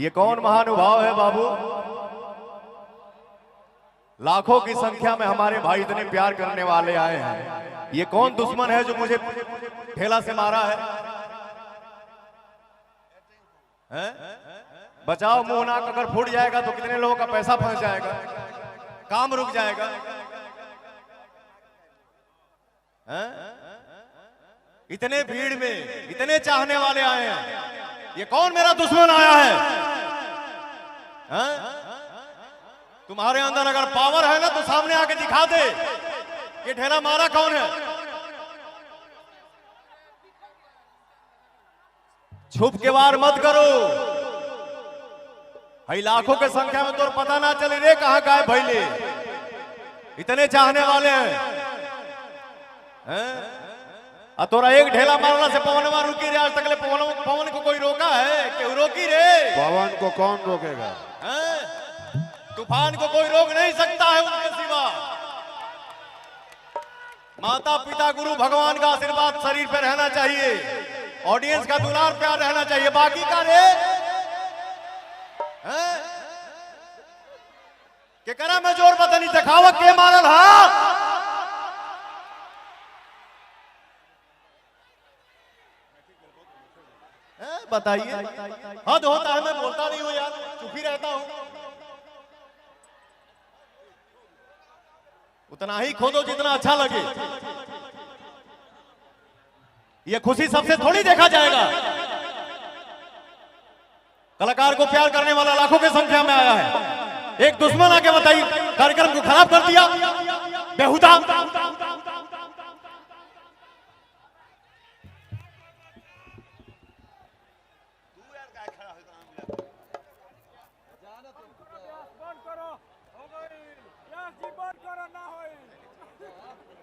ये कौन महानुभाव है बाबू? लाखों की संख्या में हमारे भाई इतने प्यार करने वाले आए हैं। ये कौन दुश्मन है जो मुझे ठेला से मारा है? बचाओ मुंह नाक अगर फूट जाएगा तो कितने लोगों का पैसा फंस जाएगा, काम रुक जाएगा। इतने भीड़ में इतने चाहने वाले आए हैं, ये कौन मेरा दुश्मन आया है? तुम्हारे अंदर अगर पावर है ना तो सामने आके दिखा दे, ये ढेला मारा कौन है? छुप के वार मत करो। भाई लाखों के संख्या में तो पता ना चले रे कहां गायब भइले। इतने चाहने वाले हैं, तोरा एक ढेला मारना से पवनवा रुकी रे? आज तक ले पवन को कोई रोका है? क्यों रोकी रे? पवन को कौन रोकेगा? तूफान को कोई रोक नहीं सकता है उनके सिवा। माता पिता गुरु भगवान का आशीर्वाद शरीर पे रहना चाहिए, ऑडियंस का दुलार प्यार रहना चाहिए, बाकी का रे के करा में जोर पता नहीं दिखावत के मारल हा। बताइए, हद होता है। मैं बोलता नहीं हूं यार, चुप ही रहता हूं। उतना ही खोदो जितना अच्छा लगे। ये खुशी सबसे थोड़ी देखा जाएगा। कलाकार को प्यार करने वाला लाखों की संख्या में आया है, एक दुश्मन आके बताइए कार्यक्रम को खराब कर दिया बेहुदा।